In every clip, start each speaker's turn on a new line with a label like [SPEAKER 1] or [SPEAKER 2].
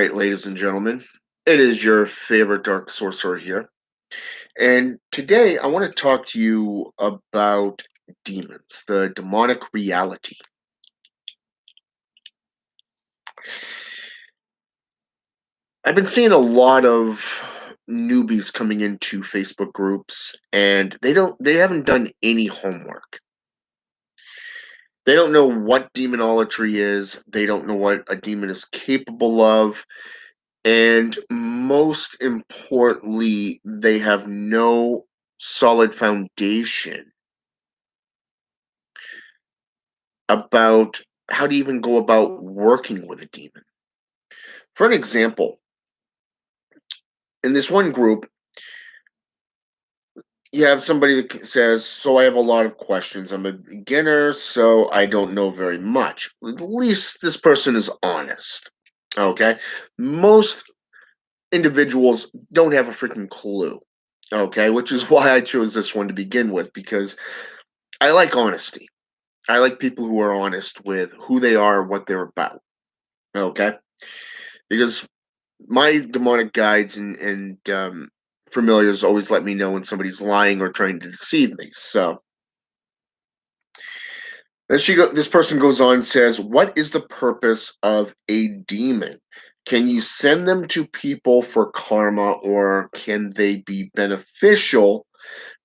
[SPEAKER 1] right, ladies and gentlemen, it is your favorite dark sorcerer here. And today I want to talk to you about demons, the demonic reality. I've been seeing a lot of newbies coming into Facebook groups and they haven't done any homework. They don't know what demonolatry is, they don't know what a demon is capable of, and most importantly, they have no solid foundation about how to even go about working with a demon. For an example, in this one group, you have somebody that says, "So I have a lot of questions. I'm a beginner, so I don't know very much." At least this person is honest. Okay. Most individuals don't have a freaking clue. Okay. Which is why I chose this one to begin with, because I like honesty. I like people who are honest with who they are, what they're about. Okay. Because my demonic guides and familiars always let me know when somebody's lying or trying to deceive me. So this person goes on and says, "What is the purpose of a demon? Can you send them to people for karma, or can they be beneficial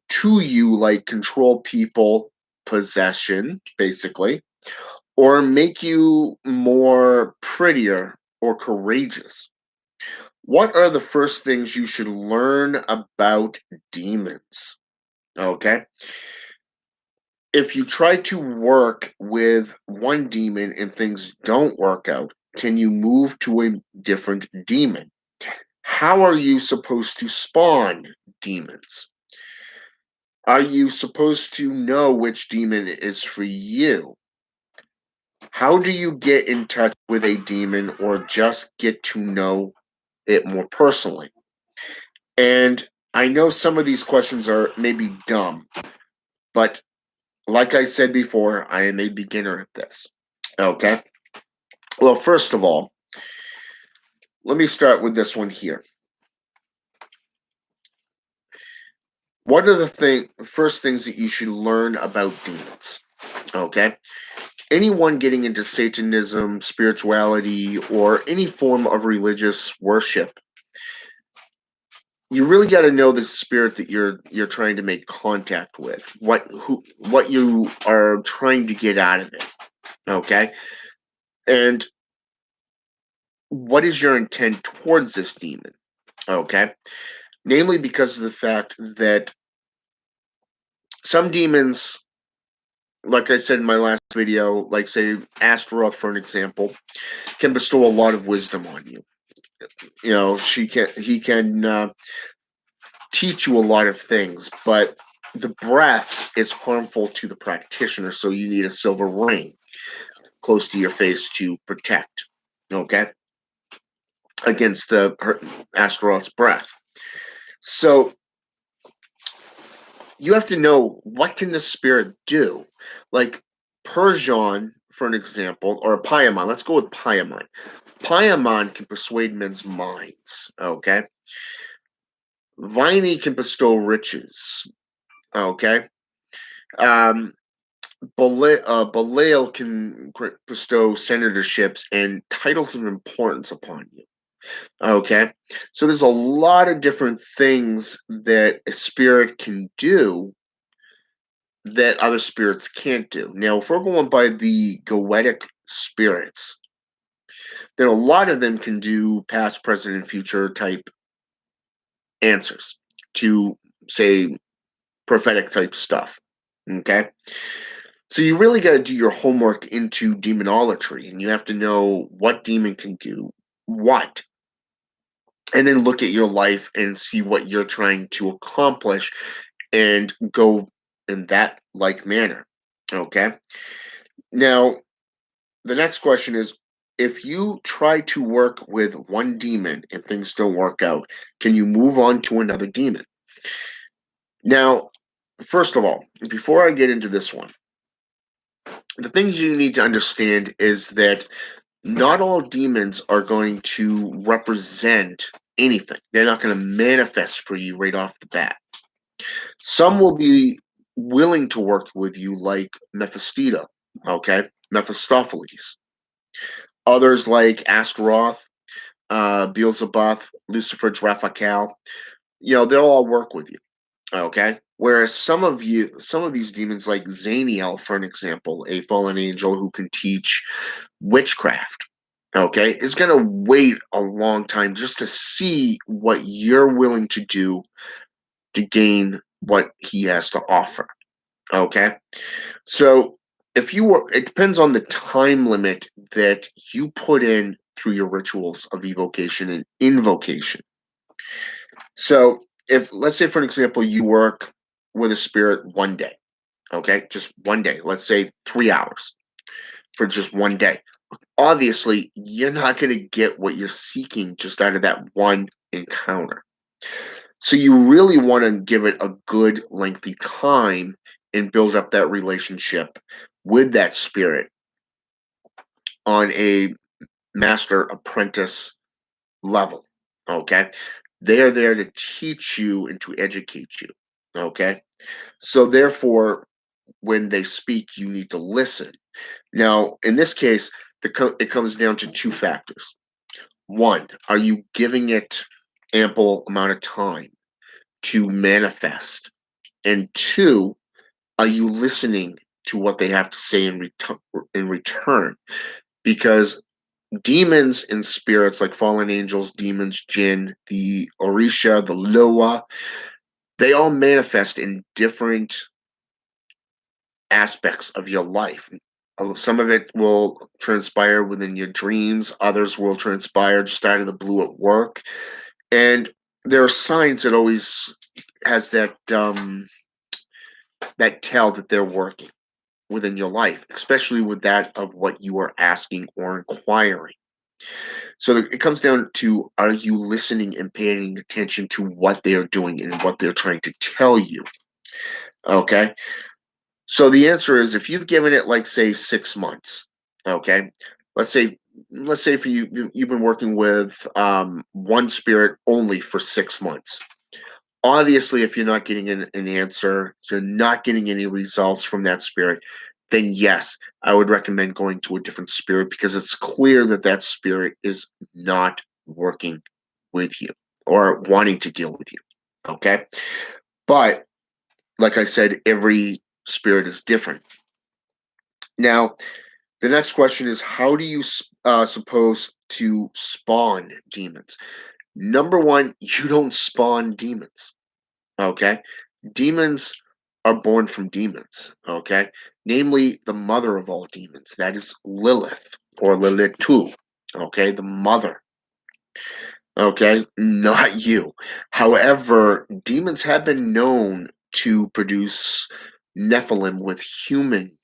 [SPEAKER 1] to you, like control people, possession, basically, or make you more prettier or courageous? What are the first things you should learn about demons?" Okay. If you try to work with one demon and things don't work out, can you move to a different demon? How are you supposed to spawn demons? Are you supposed to know which demon is for you? How do you get in touch with a demon or just get to know it more personally? And I know some of these questions are maybe dumb, but like I said before, I am a beginner at this. Okay. Well, first of all, let me start with this one here. What are first things that you should learn about demons? Okay. Anyone getting into Satanism, spirituality, or any form of religious worship, you really got to know the spirit that you're trying to make contact with. What you are trying to get out of it. Okay. And what is your intent towards this demon? Okay. Namely, because of the fact that some demons, like I said in my last video, like say Astaroth for an example, can bestow a lot of wisdom on you. You know, he can teach you a lot of things, but the breath is harmful to the practitioner, so you need a silver ring close to your face to protect. Okay, against the Astaroth's breath. So you have to know, what can the spirit do? Like Persian, for an example, or Paimon. Let's go with Paimon. Paimon can persuade men's minds. Okay. Viney can bestow riches. Okay. Um, Belial can bestow senatorships and titles of importance upon you. Okay. So there's a lot of different things that a spirit can do that other spirits can't do. Now, if we're going by the Goetic spirits, then a lot of them can do past, present, and future type answers to, say, prophetic type stuff. Okay. So you really got to do your homework into demonolatry, and you have to know what demon can do what, and then look at your life and see what you're trying to accomplish and go in that like manner. Okay. Now, the next question is, if you try to work with one demon and things don't work out, can you move on to another demon? Now, first of all, before I get into this one, the things you need to understand is that Not all demons are going to represent anything. They're not going to manifest for you right off the bat. Some will be willing to work with you, like Mephisto, okay, Mephistopheles. Others like Astaroth, Beelzebub, Lucifer, Raphael. They'll all work with you. Okay. Whereas some of these demons, like Zaniel, for an example, a fallen angel who can teach witchcraft, okay, is going to wait a long time just to see what you're willing to do to gain what he has to offer. Okay. So it depends on the time limit that you put in through your rituals of evocation and invocation. So if, let's say, for an example, you work with a spirit one day, okay, just one day, let's say 3 hours for just one day. Obviously, you're not going to get what you're seeking just out of that one encounter. So you really want to give it a good lengthy time and build up that relationship with that spirit on a master apprentice level. Okay. They are there to teach you and to educate you. Okay. So therefore, when they speak, you need to listen. Now, in this case, it comes down to two factors. One, are you giving it ample amount of time to manifest? And two, are you listening to what they have to say in return? Because demons and spirits like fallen angels, demons, jinn, the Orisha, the Loa, they all manifest in different aspects of your life. Some of it will transpire within your dreams, others will transpire just out of the blue at work. And there are signs that always has that tell that they're working within your life, especially with that of what you are asking or inquiring. So it comes down to, are you listening and paying attention to what they are doing and what they're trying to tell you? Okay. So the answer is, if you've given it, like, say, 6 months, okay, let's say let's say for you've been working with one spirit only for 6 months. Obviously, if you're not getting an answer, you're not getting any results from that spirit, then yes, I would recommend going to a different spirit, because it's clear that that spirit is not working with you or wanting to deal with you. Okay. But like I said, every spirit is different. Now, the next question is, how do you suppose to spawn demons? Number one, you don't spawn demons. Okay. Demons are born from demons, okay? Namely, the mother of all demons. That is Lilith, or Lilitu, okay? The mother, okay? Not you. However, demons have been known to produce Nephilim with human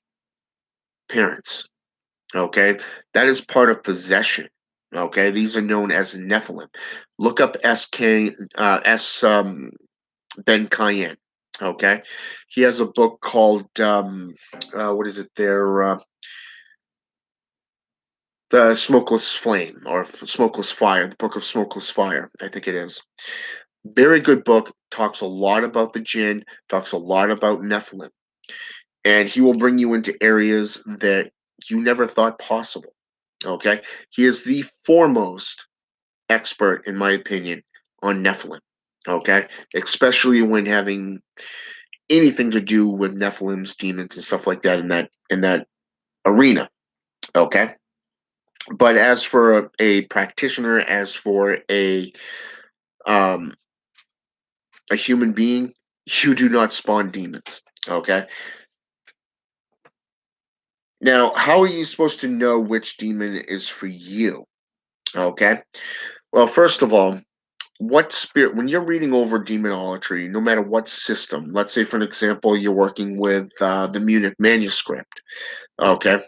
[SPEAKER 1] parents, okay? That is part of possession, okay? These are known as Nephilim. Look up Ben Cayenne. Okay, he has a book called what is it there? The Smokeless Flame, or Smokeless Fire, the Book of Smokeless Fire, I think it is. Very good book. Talks a lot about the jinn. Talks a lot about Nephilim, and he will bring you into areas that you never thought possible. Okay, he is the foremost expert, in my opinion, on Nephilim. Okay, especially when having anything to do with Nephilim's demons and stuff like that in that arena. Okay. But as for a practitioner, as for um a human being, you do not spawn demons. Okay. Now, how are you supposed to know which demon is for you? Okay. Well, first of all, what spirit, when you're reading over demonolatry, no matter what system, let's say, for an example, you're working with the Munich manuscript. Okay.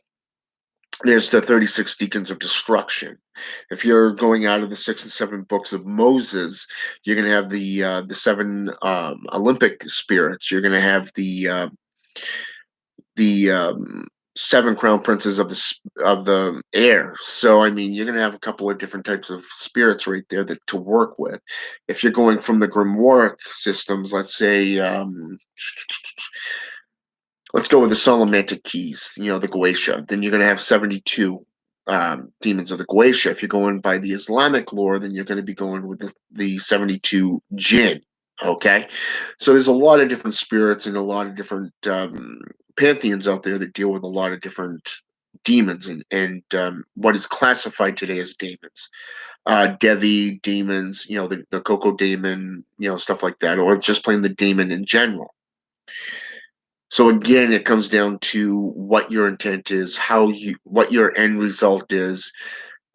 [SPEAKER 1] There's the 36 deacons of destruction. If you're going out of the 6 and 7 books of Moses, you're going to have the 7 Olympic spirits. You're going to have the seven crown princes of of the air. So I mean, you're going to have a couple of different types of spirits right there that to work with. If you're going from the grimoire systems, let's say, let's go with the Salamantic keys. You know, the Goetia. Then you're going to have 72 demons of the Goetia. If you're going by the Islamic lore, then you're going to be going with the 72 jinn. Okay, so there's a lot of different spirits and a lot of different pantheons out there that deal with a lot of different demons and what is classified today as demons. Devi demons, you know, the Coco demon, you know, stuff like that, or just plain the demon in general. So again, it comes down to what your intent is, what your end result is,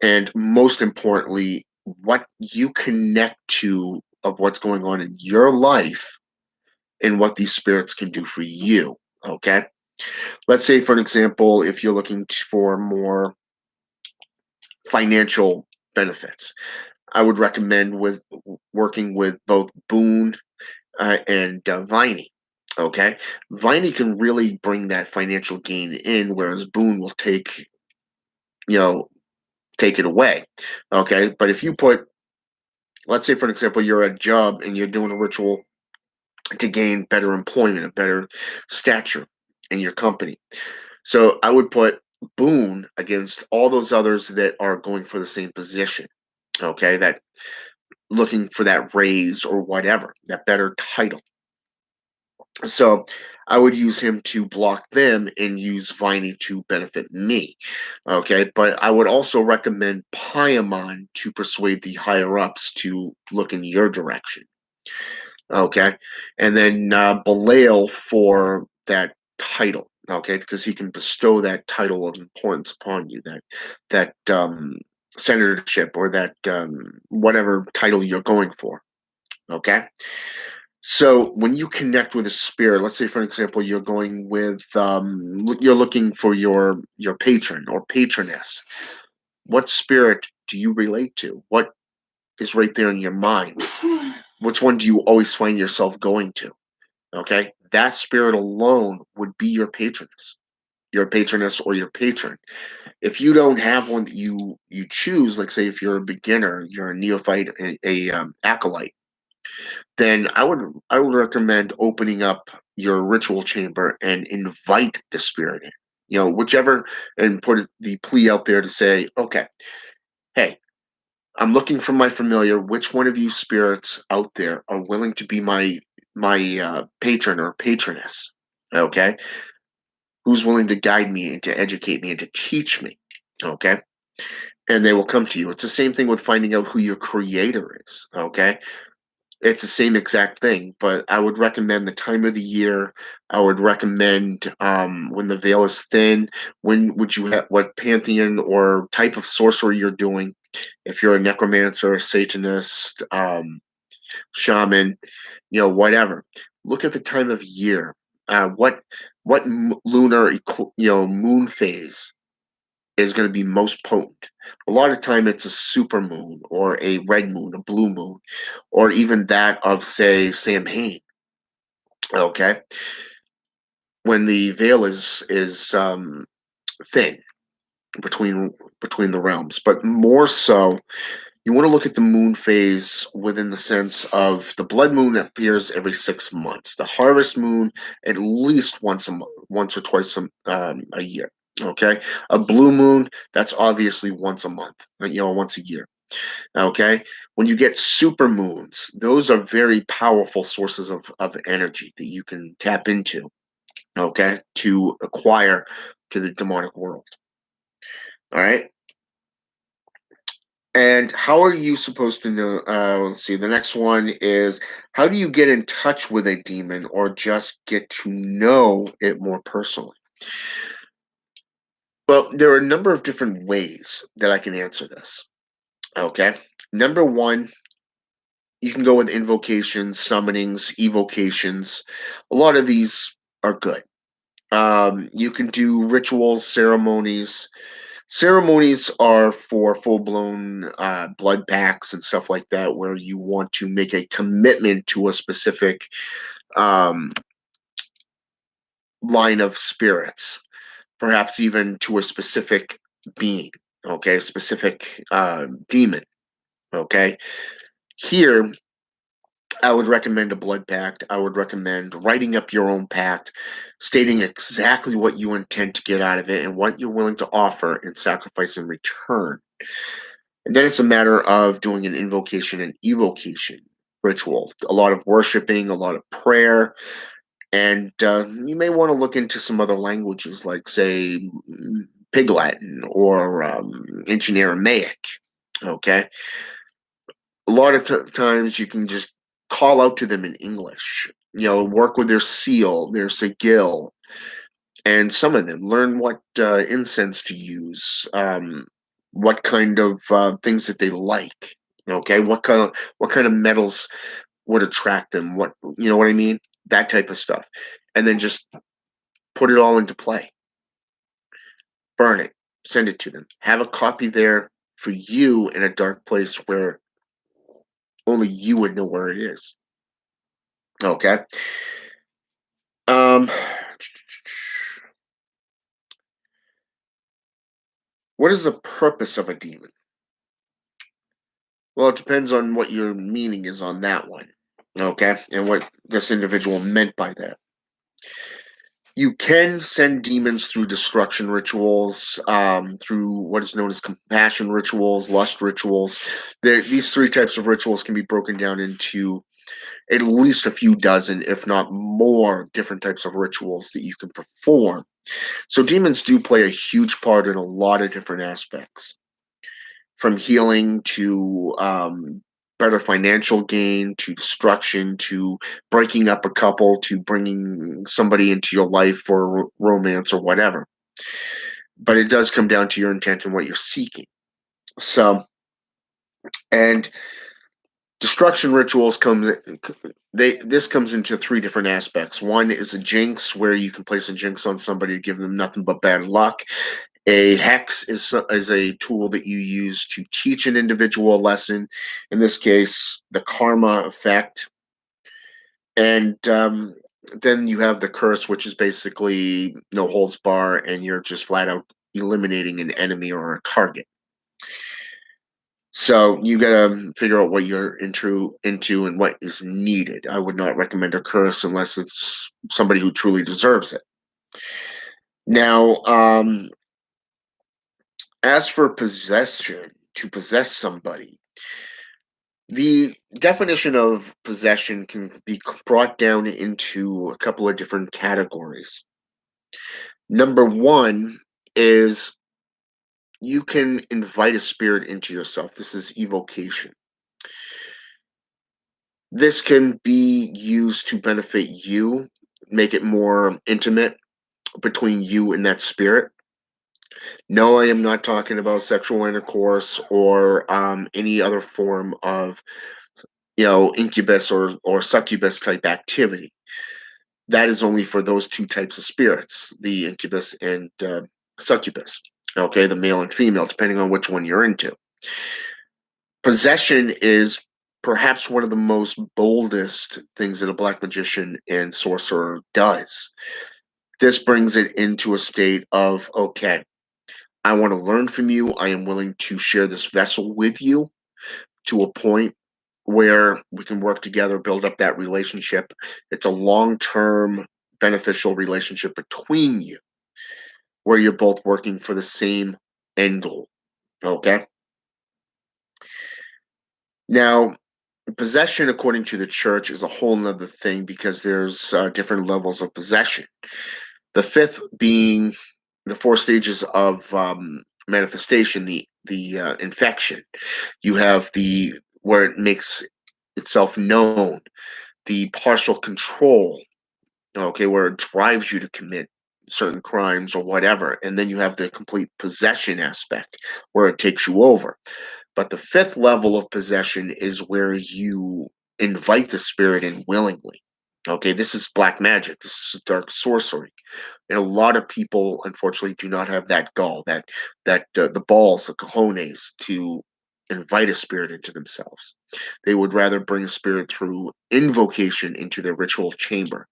[SPEAKER 1] and most importantly, what you connect to of what's going on in your life and what these spirits can do for you. Okay. Let's say, for an example, if you're looking for more financial benefits, I would recommend with working with both Boone and Viney. Okay, Viney can really bring that financial gain in, whereas Boone will you know, take it away. Okay, but if you put, let's say, for example, you're at a job and you're doing a ritual to gain better employment, a better stature in your company. So I would put Boone against all those others that are going for the same position. Okay, that looking for that raise or whatever, that better title. So I would use him to block them and use Viney to benefit me. Okay, but I would also recommend Paimon to persuade the higher ups to look in your direction. Okay, and then Belial for that title. Okay, because he can bestow that title of importance upon you, that senatorship or that whatever title you're going for. Okay. So when you connect with a spirit, let's say for example, you're going with you're looking for your patron or patroness. What spirit do you relate to? What is right there in your mind? Which one do you always find yourself going to? Okay, that spirit alone would be your patroness or your patron. If you don't have one that you choose, like say if you're a beginner, you're a neophyte, a acolyte, then I would recommend opening up your ritual chamber and invite the spirit in. You know, whichever, and put the plea out there to say, okay, hey, I'm looking for my familiar. Which one of you spirits out there are willing to be my patron or patroness? Okay, who's willing to guide me and to educate me and to teach me? Okay, and they will come to you. It's the same thing with finding out who your creator is. Okay, it's the same exact thing, but I would recommend the time of the year. I would recommend when the veil is thin. When would you have what pantheon or type of sorcery you're doing? If you're a necromancer, a Satanist, shaman, you know, whatever. Look at the time of year. What lunar moon phase is going to be most potent. A lot of time it's a super moon or a red moon, a blue moon, or even that of say Samhain. Okay, when the veil is thin between between the realms, but more so you want to look at the moon phase within the sense of the blood moon appears every 6 months. The harvest moon at least once a month, once or twice a year. Okay, a blue moon that's obviously once a month, you know, once a year. Okay, when you get super moons, those are very powerful sources of energy that you can tap into. Okay, to acquire to the demonic world. All right. And how are you supposed to know? Let's see. The next one is how do you get in touch with a demon or just get to know it more personally? Well, there are a number of different ways that I can answer this. Okay. Number one, you can go with invocations, summonings, evocations. A lot of these are good. You can do rituals, ceremonies. Ceremonies are for full blown blood packs and stuff like that, where you want to make a commitment to a specific um, line of spirits. perhaps even to a specific being, okay, a specific demon, okay. Here, I would recommend a blood pact. I would recommend writing up your own pact, stating exactly what you intend to get out of it and what you're willing to offer and sacrifice in return. And then it's a matter of doing an invocation and evocation ritual. A lot of worshiping, a lot of prayer, and you may want to look into some other languages like, say, Pig Latin or Ancient Aramaic. Okay, a lot of times you can just call out to them in English. You know, work with their seal, their sigil, and some of them learn what incense to use, what kind of things that they like. Okay, what kind of metals would attract them? What, you know what I mean? That type of stuff, and then just put it all into play. Burn it, send it to them. Have a copy there for you in a dark place where only you would know where it is. Okay. Um, what is the purpose of a demon? Well, it depends on what your meaning is on that one. Okay, and what this individual meant by that. You can send demons through destruction rituals, through what is known as compassion rituals, lust rituals. These three types of rituals can be broken down into at least a few dozen, if not more, different types of rituals that you can perform. So demons do play a huge part in a lot of different aspects, from healing to better financial gain to destruction to breaking up a couple to bringing somebody into your life for romance or whatever. But it does come down to your intent and what you're seeking. So, and destruction rituals comes they this comes into three different aspects. One is a jinx, where you can place a jinx on somebody to give them nothing but bad luck. A hex is a tool that you use to teach an individual a lesson. In this case, the karma effect. And then you have the curse, which is basically no holds bar, and you're just flat out eliminating an enemy or a target. So you gotta figure out what you're into and what is needed. I would not recommend a curse unless it's somebody who truly deserves it. Now, as for possession, to possess somebody, the definition of possession can be brought down into a couple of different categories. Number one is you can invite a spirit into yourself. This is evocation. This can be used to benefit you, make it more intimate between you and that spirit. No, I am not talking about sexual intercourse or any other form of, incubus or succubus type activity. That is only for those two types of spirits, the incubus and succubus. Okay, the male and female, depending on which one you're into. Possession is perhaps one of the most boldest things that a black magician and sorcerer does. This brings it into a state of, okay, I want to learn from you. I am willing to share this vessel with you to a point where we can work together, build up that relationship. It's a long term beneficial relationship between you where you're both working for the same end goal. Okay. Now, possession, according to the church, is a whole nother thing because there's different levels of possession. The fifth being the four stages of manifestation, the infection. You have the where it makes itself known, the partial control, okay, where it drives you to commit certain crimes or whatever, and then you have the complete possession aspect where it takes you over. But the fifth level of possession is where you invite the spirit in willingly. Okay, this is black magic. This is dark sorcery, and a lot of people, unfortunately, do not have that gall, that the balls, the cojones, to invite a spirit into themselves. They would rather bring a spirit through invocation into their ritual chamber.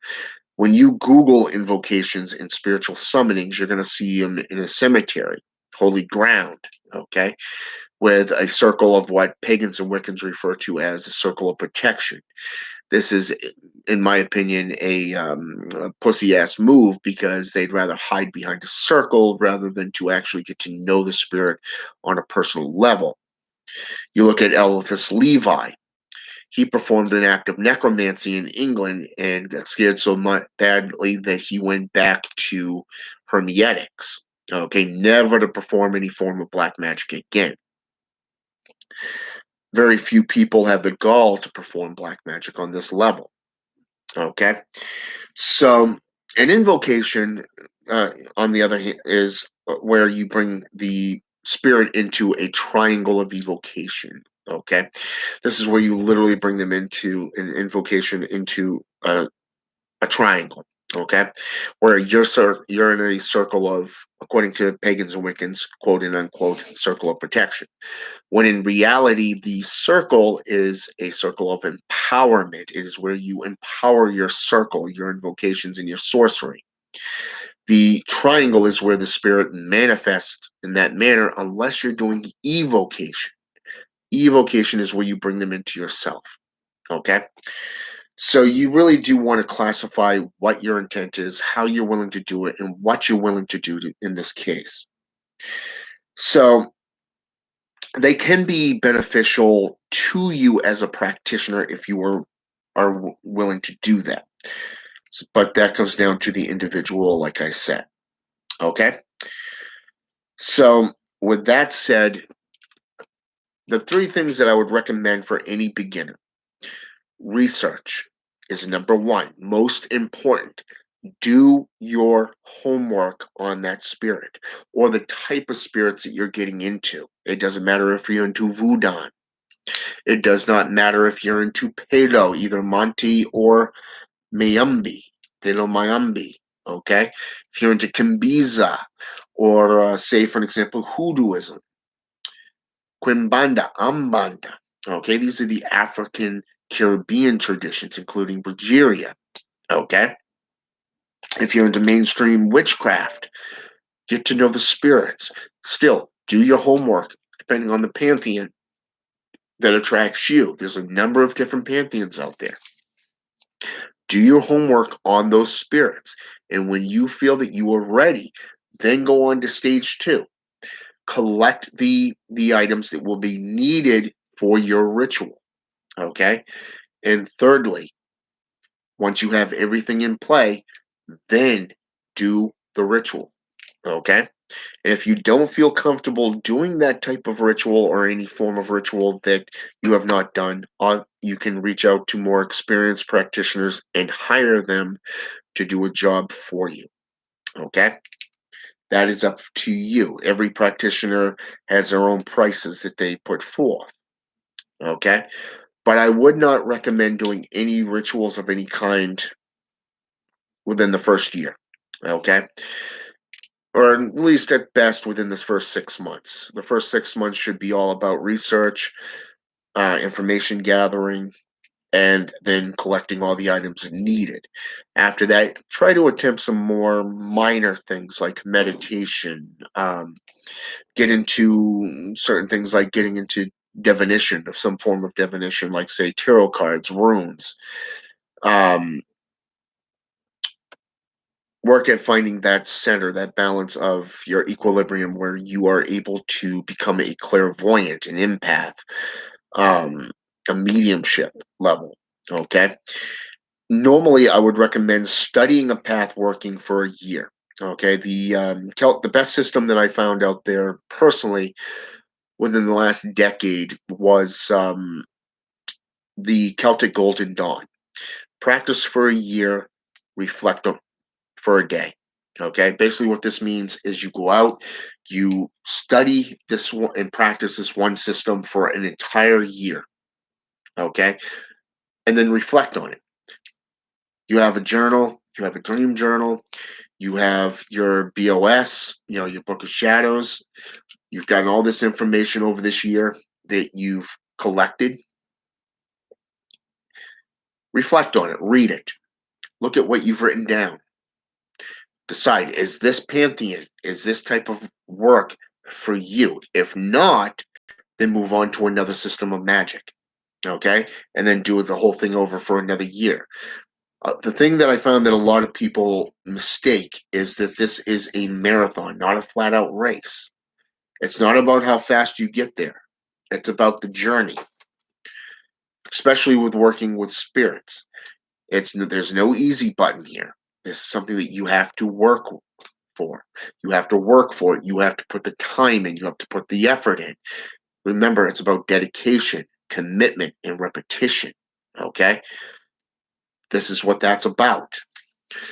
[SPEAKER 1] When you Google invocations and spiritual summonings, you're going to see them in a cemetery, holy ground, okay, with a circle of what pagans and Wiccans refer to as a circle of protection. This is, in my opinion, a pussy ass move because they'd rather hide behind a circle rather than to actually get to know the spirit on a personal level. You look at Eliphas Levi. He performed an act of necromancy in England and got scared so much badly that he went back to Hermetics. Okay, never to perform any form of black magic again. Very few people have the gall to perform black magic on this level. Okay, so an invocation, on the other hand, is where you bring the spirit into a triangle of evocation. Okay, this is where you literally bring them into an invocation into a triangle. Okay, where you're in a circle of, according to pagans and Wiccans, quote and unquote, circle of protection. When in reality, the circle is a circle of empowerment. It is where you empower your circle, your invocations, and your sorcery. The triangle is where the spirit manifests in that manner, unless you're doing evocation. Evocation is where you bring them into yourself. Okay? So you really do want to classify what your intent is, how you're willing to do it, and what you're willing to do in this case. So they can be beneficial to you as a practitioner if you are willing to do that. But that comes down to the individual, like I said. Okay. So with that said, the three things that I would recommend for any beginner: research is number one, most important. Do your homework on that spirit or the type of spirits that you're getting into. It doesn't matter if you're into voodoo. It does not matter if you're into Palo, either Monty or Mayumbi, Palo Mayumbi, okay? If you're into Kimbiza, or say, for an example, Hoodooism, Quimbanda, Umbanda, okay? These are the African Caribbean traditions, including Brujeria, okay? If you're into mainstream witchcraft, get to know the spirits. Still, do your homework, depending on the pantheon that attracts you. There's a number of different pantheons out there. Do your homework on those spirits. And when you feel that you are ready, then go on to stage two. Collect the items that will be needed for your ritual. Okay. And thirdly, once you have everything in play, then do the ritual. Okay. And if you don't feel comfortable doing that type of ritual or any form of ritual that you have not done, you can reach out to more experienced practitioners and hire them to do a job for you. Okay? That is up to you. Every practitioner has their own prices that they put forth. Okay? But I would not recommend doing any rituals of any kind within the first year. Okay? Or at least at best within this first 6 months. The first 6 months should be all about research, information gathering, and then collecting all the items needed. After that, try to attempt some more minor things like meditation, get into certain things like getting into divination, of some form of divination, like, say, tarot cards, runes. Um, Work at finding that center, that balance of your equilibrium where you are able to become a clairvoyant, an empath, um, a mediumship level. Okay. Normally, I would recommend studying a path working for a year. Okay. The best system that I found out there personally within the last decade was the Celtic Golden Dawn. Practice for a year, reflect for a day. Okay, basically what this means is you go out, you study this one and practice this one system for an entire year. Okay, and then reflect on it. You have a journal, you have a dream journal, you have your BOS, your Book of Shadows. You've gotten all this information over this year that you've collected. Reflect on it, read it. Look at what you've written down. Decide, is this pantheon, is this type of work for you? If not, then move on to another system of magic. Okay? And then do the whole thing over for another year. The thing that I found that a lot of people mistake is that this is a marathon, not a flat out race. It's not about how fast you get there. It's about the journey, especially with working with spirits. There's no easy button here. This is something that you have to work for. You have to work for it. You have to put the time in. You have to put the effort in. Remember, it's about dedication, commitment, and repetition. Okay? This is what that's about.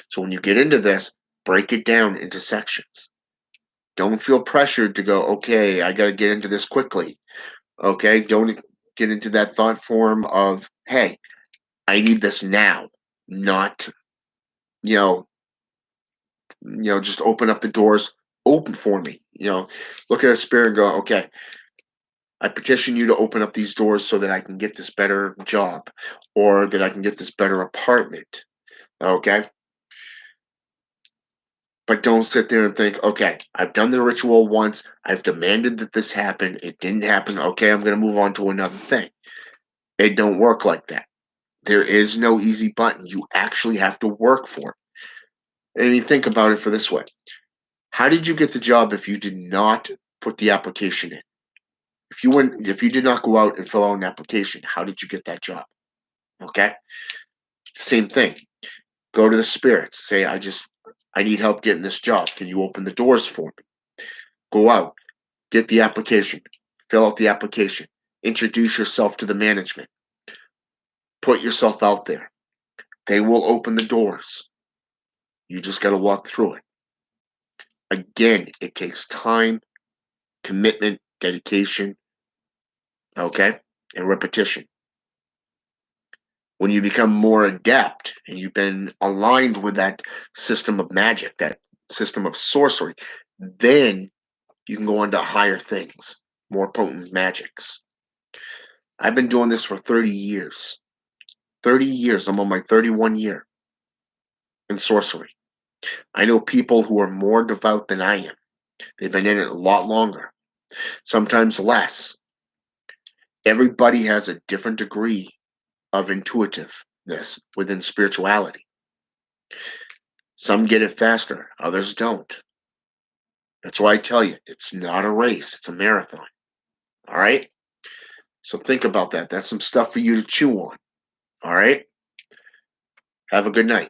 [SPEAKER 1] So when you get into this, break it down into sections. Don't feel pressured to go, okay, I got to get into this quickly. Okay? Don't get into that thought form of, hey, I need this now, not, you know, just open up the doors, open for me. Look at a spirit and go, okay, I petition you to open up these doors so that I can get this better job or that I can get this better apartment. Okay. But don't sit there and think, okay, I've done the ritual once. I've demanded that this happen. It didn't happen. Okay, I'm going to move on to another thing. It don't work like that. There is no easy button. You actually have to work for it. And you think about it for this way. How did you get the job if you did not put the application in? If you did not go out and fill out an application, how did you get that job? Okay? Same thing. Go to the spirits. Say, I need help getting this job. Can you open the doors for me? Go out, get the application, fill out the application, introduce yourself to the management, put yourself out there. They will open the doors. You just got to walk through it. Again, it takes time, commitment, dedication, okay, and repetition. When you become more adept and you've been aligned with that system of magic, that system of sorcery, then you can go on to higher things, more potent magics. I've been doing this for 30 years. 30 years. I'm on my 31 year in sorcery. I know people who are more devout than I am. They've been in it a lot longer, sometimes less. Everybody has a different degree of intuitiveness within spirituality. Some get it faster, others don't. That's why I tell you, it's not a race, it's a marathon. All right? So think about that. That's some stuff for you to chew on. All right? Have a good night.